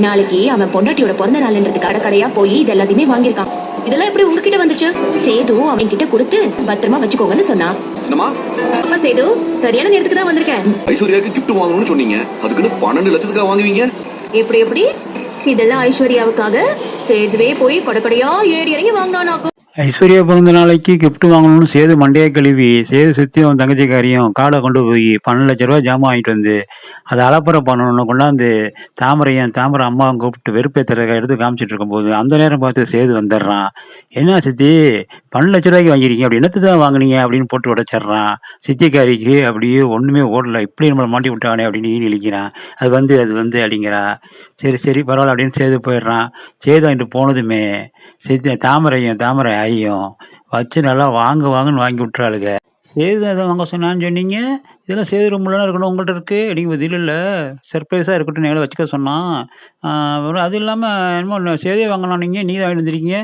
நாளைக்கு அவன் பொண்டாட்டியோட பிறந்த நாள்ன்றது கடையா போய் இது எல்லாத்தையுமே வாங்கியிருக்கான். இதெல்லாம் எப்படி உங்ககிட்ட வந்துச்சு? சேது அவன் கிட்ட கொடுத்து பத்திரமா வச்சுக்கோங்கன்னு சொன்னான். அப்பா சேது, சரியான நேரத்துக்கு தான் வந்திருக்கேன். ஐஸ்வர்யாக்கு கிஃப்ட் வாங்கணும்னு சொன்னீங்க, அதுக்குன்னு 12 லட்சத்துக்காக வாங்குவீங்க? எப்படி இதெல்லாம் ஐஸ்வர்யாவுக்காக சேதுவே போய் கடையா ஏறி இறங்கி வாங்கினானாக்கும். ஐஸ்வர்யா பிறந்த நாளைக்கு கிஃப்ட் வாங்கணும்னு சேது மண்டையை கழுவி சேது சுத்தியும் தங்கச்சிக்காரியும் காடை கொண்டு போய் 12 லட்ச ரூபா ஜாமான் வாங்கிட்டு வந்து அதை அலப்பறை பண்ணணும்னு கொண்டாந்து தாமரை அம்மாவை கூப்பிட்டு வெறுப்பேத்துறதுக்காக எடுத்து காமிச்சிட்டு இருக்கும்போது அந்த நேரம் பார்த்து சேது வந்துடுறான். என்ன சித்தி 12 லட்ச ரூபாய்க்கு வாங்கிருக்கீங்க, அப்படி என்னத்து தான் வாங்கினீங்க அப்படின்னு போட்டு உடைச்சிட்றான். சித்திக்காரிக்கு அப்படியே ஒன்றுமே ஓடல, இப்படி நம்மளை மாட்டி விட்டானே அப்படின்னு இழிக்கிறான். அது வந்து அப்படிங்கிறா. சரி பரவாயில்ல அப்படின்னு சேது போயிடுறான். சேது வாங்கிட்டு போனதுமே தாமரை ஐயும் வச்சு நல்லா வாங்குன்னு வாங்கி விட்டுறாளுங்க. சேது எதை வாங்க சொன்னான்னு சொன்னீங்க? இதெல்லாம் சேது ரூம்லாம் இருக்கணும் உங்கள்கிட்ட இருக்கு அப்படிங்கும்போது இல்லை சர்ப்ரைஸாக இருக்கட்டும் எங்களை வச்சுக்க சொன்னான். அப்புறம் அது இல்லாமல் என்னமோ சேதே வாங்கினா நீங்கள் தான் வாங்கிட்டு வந்துருக்கீங்க,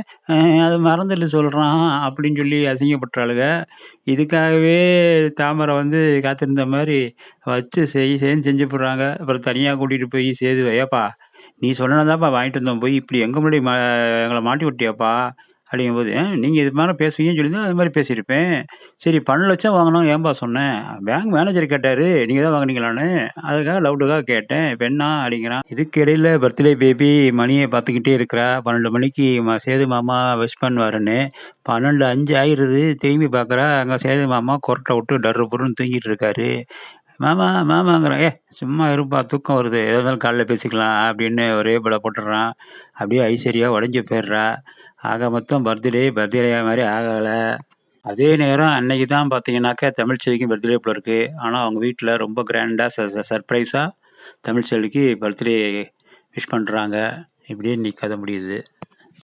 அதை மறந்துட்டு சொல்கிறான் அப்படின்னு சொல்லி அசிங்கப்பட்டுறாளுங்க. இதுக்காகவே தாமரை வந்து காத்திருந்த மாதிரி வச்சு செய்யன்னு செஞ்சு போடுறாங்க. அப்புறம் தனியாக கூட்டிகிட்டு போய் சேது ஏப்பா நீ சொன்னதாப்பா வாங்கிட்டு வந்தோம், போய் இப்படி எங்கே முன்னாடி எங்களை மாட்டி விட்டியாப்பா அப்படிங்கும்போது, நீங்கள் இது மாதிரி பேசுவீங்கன்னு சொல்லி தான் அது மாதிரி பேசியிருப்பேன். சரி 12 லட்சம் வாங்கணும் ஏன்பா சொன்னேன், பேங்க் மேனேஜர் கேட்டார் நீங்கள் தான் வாங்கினீங்களான்னு, அதுக்காக லவுட்டுக்காக கேட்டேன், இப்போ என்ன அப்படிங்கிறான். இதுக்கு இடையில பர்த்டே பேபி மணியை பார்த்துக்கிட்டே இருக்கிறா. 12 மணிக்கு சேது மாமா விஷ் பண்ணுவாருன்னு 12:05 ஆயிடுது. திரும்பி பார்க்குறா, அங்கே சேது மாமா கொரட்டை விட்டு டர்ரு புருன்னு தூங்கிட்டு இருக்காரு. மாமாங்கிறேன், சும்மா இருப்பா தூக்கம் வருது, எதா இருந்தாலும் காலைல பேசிக்கலாம் அப்படின்னு ஒரே பல போட்டுடுறான். அப்படியே ஐஸ்வர்யா உடஞ்சி போயிடுறா. ஆக மொத்தம் பர்த்டே மாதிரி ஆகலை. அதே நேரம் அன்னைக்கு தான் பார்த்தீங்கன்னாக்கா தமிழ்ச்செல்விக்கும் பர்த்டே போல இருக்கு. ஆனால் அவங்க வீட்டில் ரொம்ப கிராண்டாக சர்ப்ரைஸாக தமிழ்ச்செல்விக்கு பர்த்டே விஷ் பண்ணுறாங்க. இப்படியே இன்னைக்கு கதை முடியுது.